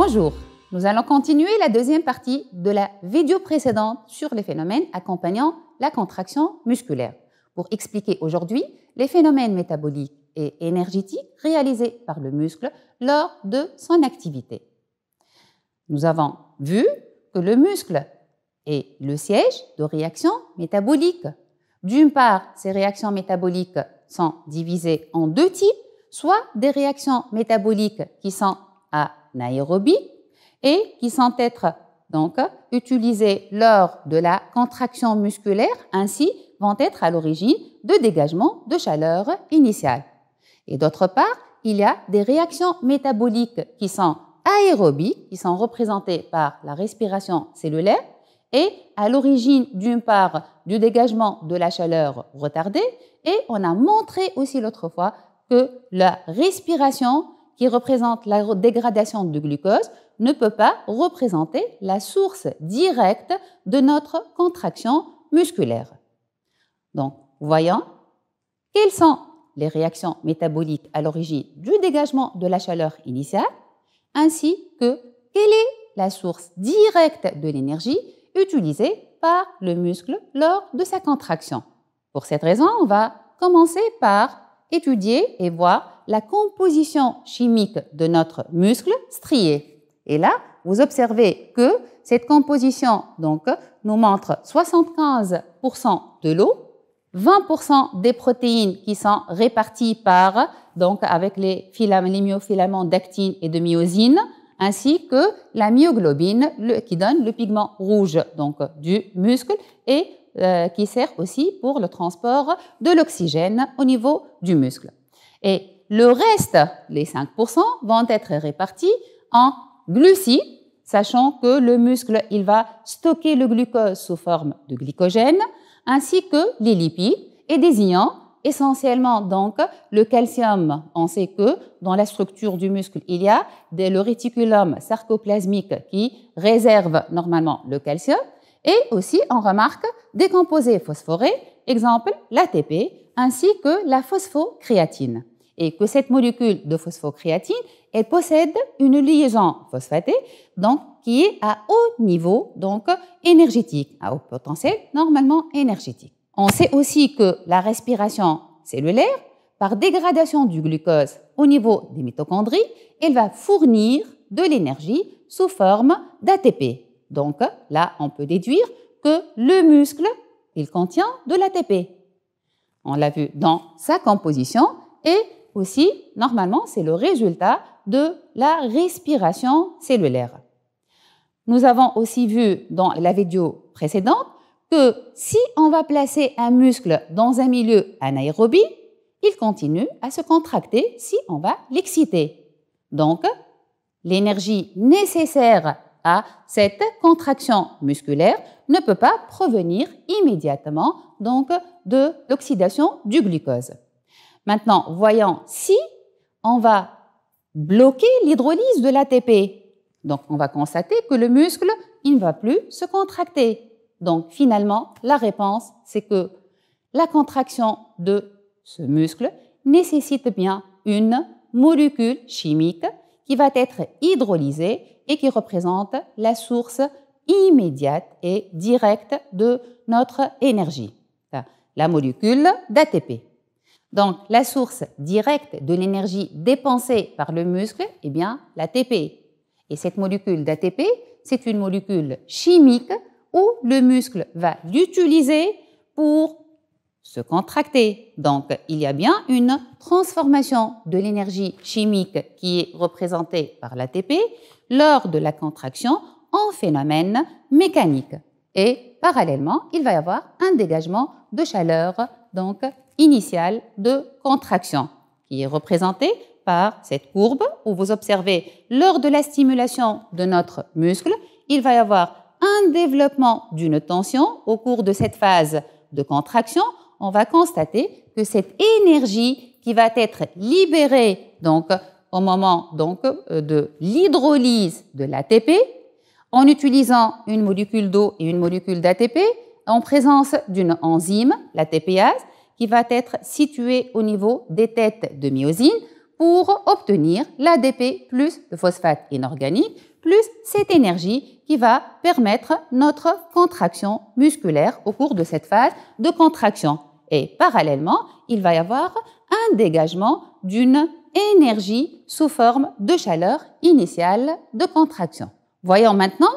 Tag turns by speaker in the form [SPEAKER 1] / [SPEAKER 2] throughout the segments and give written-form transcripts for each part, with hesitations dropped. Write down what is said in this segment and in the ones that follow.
[SPEAKER 1] Bonjour, nous allons continuer la deuxième partie de la vidéo précédente sur les phénomènes accompagnant la contraction musculaire pour expliquer aujourd'hui les phénomènes métaboliques et énergétiques réalisés par le muscle lors de son activité. Nous avons vu que le muscle est le siège de réactions métaboliques. D'une part, ces réactions métaboliques sont divisées en deux types, soit des réactions métaboliques qui sont anaérobies et qui sont donc utilisées lors de la contraction musculaire, ainsi vont être à l'origine de dégagement de chaleur initiale. Et d'autre part, il y a des réactions métaboliques qui sont aérobies, qui sont représentées par la respiration cellulaire et à l'origine d'une part du dégagement de la chaleur retardée, et on a montré aussi l'autre fois que la respiration qui représente la dégradation du glucose ne peut pas représenter la source directe de notre contraction musculaire. Donc, voyons quelles sont les réactions métaboliques à l'origine du dégagement de la chaleur initiale, ainsi que quelle est la source directe de l'énergie utilisée par le muscle lors de sa contraction. Pour cette raison, on va commencer par étudier et voir la composition chimique de notre muscle strié. Et là, vous observez que cette composition donc, nous montre 75% de l'eau, 20% des protéines qui sont réparties donc avec les myofilaments d'actine et de myosine, ainsi que la myoglobine qui donne le pigment rouge donc, du muscle et qui sert aussi pour le transport de l'oxygène au niveau du muscle. Et le reste, les 5%, vont être répartis en glucides, sachant que le muscle il va stocker le glucose sous forme de glycogène, ainsi que les lipides et des ions, essentiellement donc le calcium. On sait que dans la structure du muscle, il y a le réticulum sarcoplasmique qui réserve normalement le calcium, et aussi on remarque des composés phosphorés, exemple l'ATP, ainsi que la phosphocréatine. Et que cette molécule de phosphocréatine, elle possède une liaison phosphatée, donc qui est à haut niveau donc énergétique, à haut potentiel normalement énergétique. On sait aussi que la respiration cellulaire, par dégradation du glucose au niveau des mitochondries, elle va fournir de l'énergie sous forme d'ATP. Donc là, on peut déduire que le muscle, il contient de l'ATP. On l'a vu dans sa composition et aussi, normalement, c'est le résultat de la respiration cellulaire. Nous avons aussi vu dans la vidéo précédente que si on va placer un muscle dans un milieu anaérobie, il continue à se contracter si on va l'exciter. Donc, l'énergie nécessaire à cette contraction musculaire ne peut pas provenir immédiatement donc, de l'oxydation du glucose. Maintenant, voyons si on va bloquer l'hydrolyse de l'ATP. Donc, on va constater que le muscle, il ne va plus se contracter. Donc, finalement, la réponse, c'est que la contraction de ce muscle nécessite bien une molécule chimique qui va être hydrolysée et qui représente la source immédiate et directe de notre énergie, la molécule d'ATP. Donc, la source directe de l'énergie dépensée par le muscle, eh bien, l'ATP. Et cette molécule d'ATP, c'est une molécule chimique où le muscle va l'utiliser pour se contracter. Donc, il y a bien une transformation de l'énergie chimique qui est représentée par l'ATP lors de la contraction en phénomène mécanique. Et parallèlement, il va y avoir un dégagement de chaleur donc initiale de contraction qui est représentée par cette courbe où vous observez lors de la stimulation de notre muscle, il va y avoir un développement d'une tension au cours de cette phase de contraction. On va constater que cette énergie qui va être libérée donc au moment donc de l'hydrolyse de l'ATP en utilisant une molécule d'eau et une molécule d'ATP en présence d'une enzyme, l'ATPase, qui va être située au niveau des têtes de myosine pour obtenir l'ADP plus le phosphate inorganique plus cette énergie qui va permettre notre contraction musculaire au cours de cette phase de contraction. Et parallèlement, il va y avoir un dégagement d'une énergie sous forme de chaleur initiale de contraction. Voyons maintenant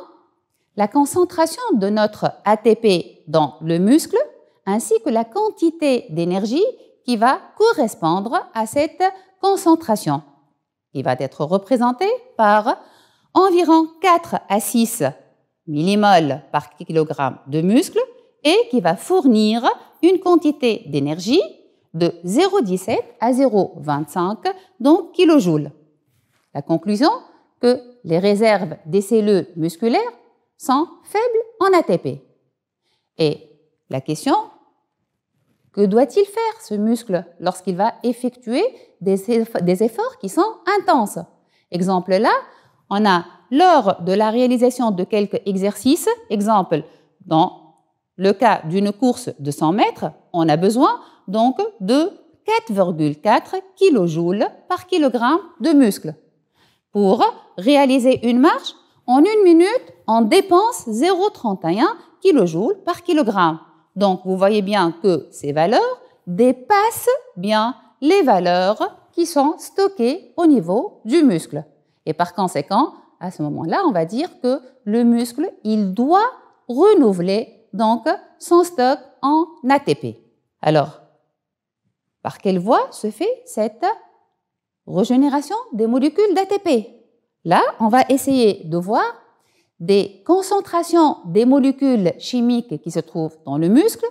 [SPEAKER 1] la concentration de notre ATP dans le muscle ainsi que la quantité d'énergie qui va correspondre à cette concentration, qui va être représentée par environ 4 à 6 millimoles par kilogramme de muscle et qui va fournir une quantité d'énergie de 0,17 à 0,25 donc kilojoules. La conclusion que les réserves des cellules musculaires sont faibles en ATP. Et la question, que doit-il faire ce muscle lorsqu'il va effectuer des efforts qui sont intenses? Exemple là, on a lors de la réalisation de quelques exercices, exemple dans le cas d'une course de 100 mètres, on a besoin donc de 4,4 kJ par kilogramme de muscle. Pour réaliser une marche, en 1 minute, on dépense 0,31 kJ par kilogramme. Donc, vous voyez bien que ces valeurs dépassent bien les valeurs qui sont stockées au niveau du muscle. Et par conséquent, à ce moment-là, on va dire que le muscle, il doit renouveler donc son stock en ATP. Alors, par quelle voie se fait cette régénération des molécules d'ATP? Là, on va essayer de voir des concentrations des molécules chimiques qui se trouvent dans le muscle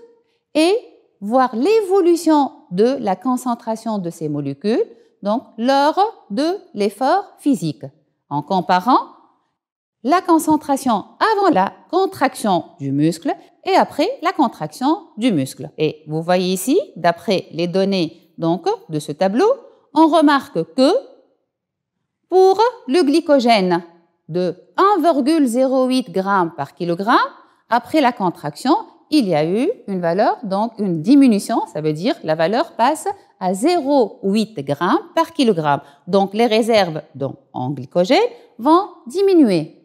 [SPEAKER 1] et voir l'évolution de la concentration de ces molécules donc lors de l'effort physique, en comparant la concentration avant la contraction du muscle et après la contraction du muscle. Et vous voyez ici, d'après les données donc, de ce tableau, on remarque que pour le glycogène de 1,08 g par kilogramme, après la contraction, il y a eu une valeur, donc une diminution, ça veut dire la valeur passe à 0,8 g par kilogramme. Donc les réserves donc, en glycogène vont diminuer.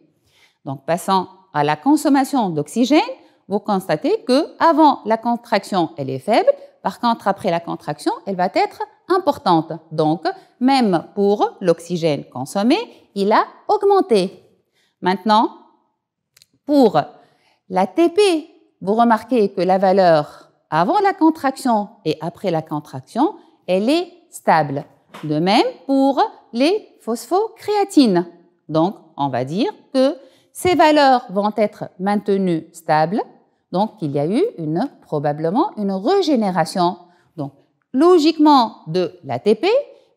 [SPEAKER 1] Donc passant à la consommation d'oxygène, vous constatez que avant la contraction, elle est faible. Par contre, après la contraction, elle va être importante. Donc, même pour l'oxygène consommé, il a augmenté. Maintenant, pour l'ATP, vous remarquez que la valeur avant la contraction et après la contraction, elle est stable. De même pour les phosphocréatines. Donc, on va dire que ces valeurs vont être maintenues stables. Donc, il y a eu probablement une régénération. Donc, logiquement de l'ATP,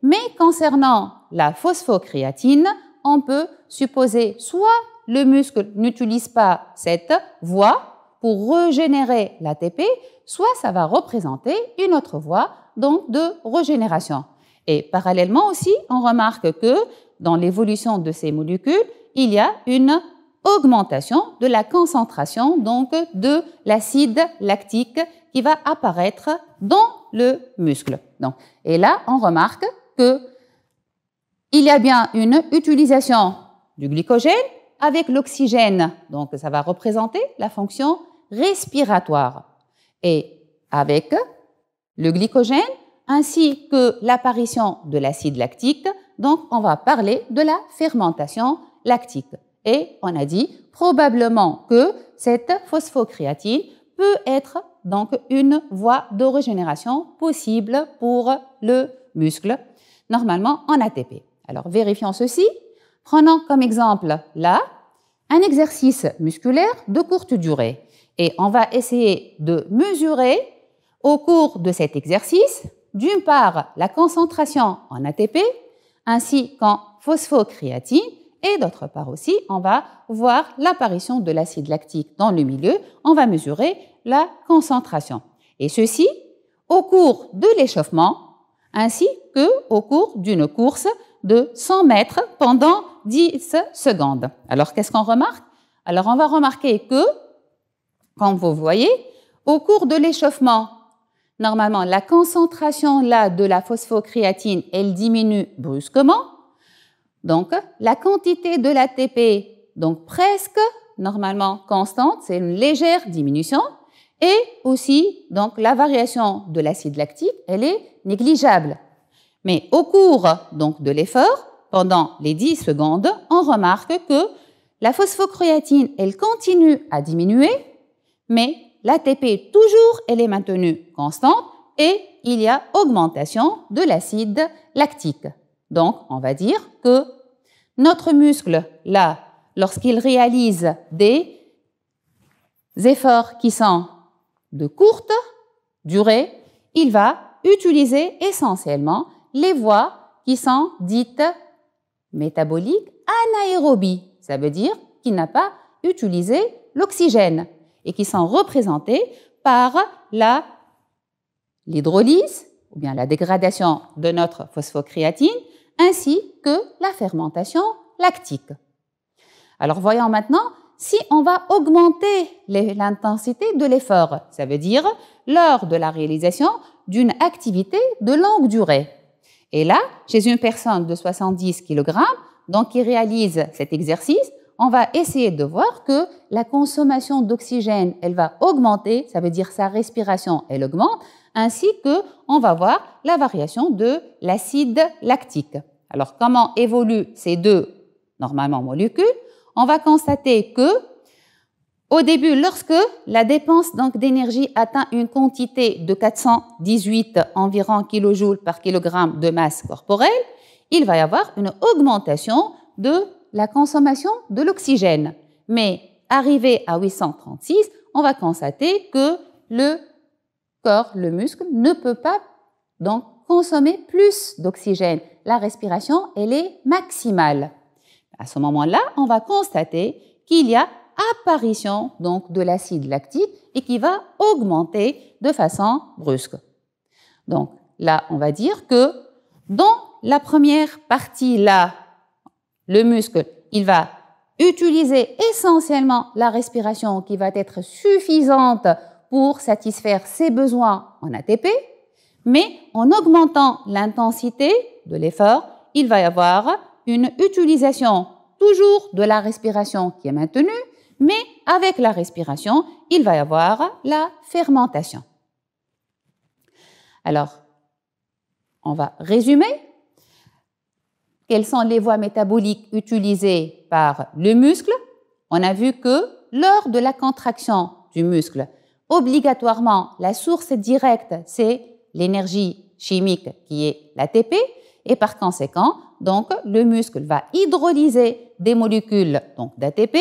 [SPEAKER 1] mais concernant la phosphocréatine, on peut supposer soit le muscle n'utilise pas cette voie pour régénérer l'ATP, soit ça va représenter une autre voie donc de régénération. Et parallèlement aussi, on remarque que dans l'évolution de ces molécules, il y a une augmentation de la concentration donc de l'acide lactique qui va apparaître dans le muscle. Donc, et là, on remarque que il y a bien une utilisation du glycogène avec l'oxygène. Donc, ça va représenter la fonction respiratoire. Et avec le glycogène ainsi que l'apparition de l'acide lactique, donc on va parler de la fermentation lactique. Et on a dit probablement que cette phosphocréatine peut être donc une voie de régénération possible pour le muscle, normalement en ATP. Alors vérifions ceci. Prenons comme exemple là un exercice musculaire de courte durée. Et on va essayer de mesurer au cours de cet exercice, d'une part la concentration en ATP ainsi qu'en phosphocréatine, et d'autre part aussi, on va voir l'apparition de l'acide lactique dans le milieu, on va mesurer la concentration. Et ceci au cours de l'échauffement, ainsi qu'au cours d'une course de 100 mètres pendant 10 secondes. Alors, qu'est-ce qu'on remarque? Alors, on va remarquer que, comme vous voyez, au cours de l'échauffement, normalement, la concentration là de la phosphocréatine, elle diminue brusquement. Donc, la quantité de l'ATP, donc presque normalement constante, c'est une légère diminution. Et aussi, donc, la variation de l'acide lactique, elle est négligeable. Mais au cours donc, de l'effort, pendant les 10 secondes, on remarque que la phosphocréatine, elle continue à diminuer, mais l'ATP, toujours, elle est maintenue constante et il y a augmentation de l'acide lactique. Donc, on va dire que notre muscle, là, lorsqu'il réalise des efforts qui sont de courte durée, il va utiliser essentiellement les voies qui sont dites métaboliques anaérobies. Ça veut dire qu'il n'a pas utilisé l'oxygène et qui sont représentées par l'hydrolyse ou bien la dégradation de notre phosphocréatine ainsi que la fermentation lactique. Alors voyons maintenant si on va augmenter l'intensité de l'effort, ça veut dire lors de la réalisation d'une activité de longue durée. Et là, chez une personne de 70 kg, donc qui réalise cet exercice, on va essayer de voir que la consommation d'oxygène, elle va augmenter, ça veut dire sa respiration, elle augmente, ainsi que on va voir la variation de l'acide lactique. Alors, comment évoluent ces deux, normalement, molécules? On va constater que, au début, lorsque la dépense d'énergie atteint une quantité de 418 environ kilojoules par kilogramme de masse corporelle, il va y avoir une augmentation de la consommation de l'oxygène. Mais arrivé à 836, on va constater que le corps, le muscle, ne peut pas donc consommer plus d'oxygène. La respiration, elle est maximale. À ce moment-là, on va constater qu'il y a apparition donc de l'acide lactique et qui va augmenter de façon brusque. Donc là, on va dire que dans la première partie là, le muscle, il va utiliser essentiellement la respiration qui va être suffisante pour satisfaire ses besoins en ATP, mais en augmentant l'intensité de l'effort, il va y avoir une utilisation toujours de la respiration qui est maintenue, mais avec la respiration, il va y avoir la fermentation. Alors, on va résumer. Quelles sont les voies métaboliques utilisées par le muscle? On a vu que lors de la contraction du muscle, obligatoirement, la source directe, c'est l'énergie chimique qui est l'ATP, et par conséquent, donc, le muscle va hydrolyser des molécules d'ATP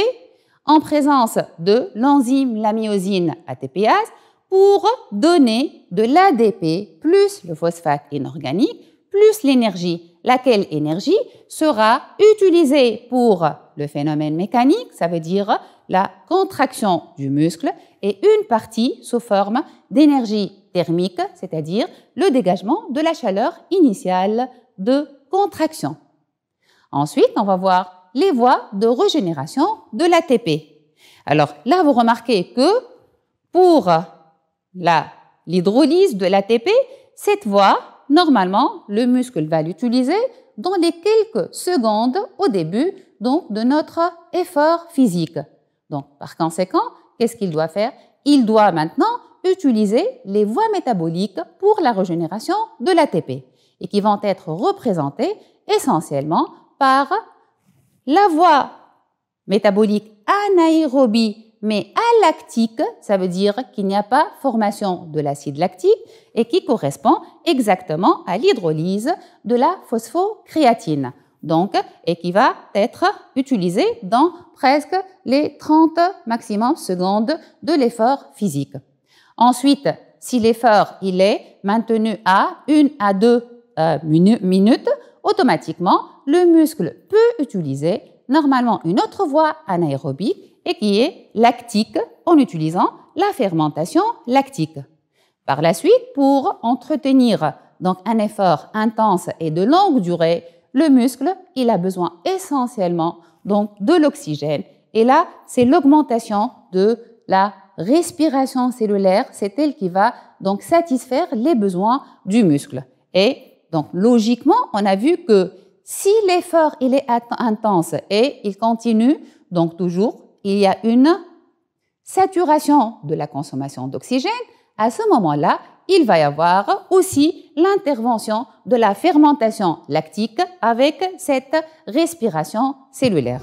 [SPEAKER 1] en présence de l'enzyme la myosine ATPase pour donner de l'ADP plus le phosphate inorganique plus l'énergie, laquelle énergie sera utilisée pour le phénomène mécanique, ça veut dire la contraction du muscle, et une partie sous forme d'énergie thermique, c'est-à-dire le dégagement de la chaleur initiale de contraction. Ensuite, on va voir les voies de régénération de l'ATP. Alors là, vous remarquez que pour l'hydrolyse de l'ATP, cette voie, normalement, le muscle va l'utiliser dans les quelques secondes au début donc, de notre effort physique. Donc, par conséquent, qu'est-ce qu'il doit faire? Il doit maintenant utiliser les voies métaboliques pour la régénération de l'ATP et qui vont être représentées essentiellement par la voie métabolique anaérobie mais alactique, ça veut dire qu'il n'y a pas formation de l'acide lactique et qui correspond exactement à l'hydrolyse de la phosphocréatine. Donc, et qui va être utilisée dans presque les 30 maximum secondes de l'effort physique. Ensuite, si l'effort il est maintenu à 1 à 2 minutes, automatiquement, le muscle peut utiliser normalement une autre voie anaérobique et qui est lactique en utilisant la fermentation lactique. Par la suite, pour entretenir donc un effort intense et de longue durée, le muscle, il a besoin essentiellement donc de l'oxygène. Et là, c'est l'augmentation de la respiration cellulaire, c'est elle qui va donc satisfaire les besoins du muscle. Et donc logiquement, on a vu que si l'effort il est intense et il continue, donc toujours, il y a une saturation de la consommation d'oxygène, à ce moment-là, il va y avoir aussi l'intervention de la fermentation lactique avec cette respiration cellulaire.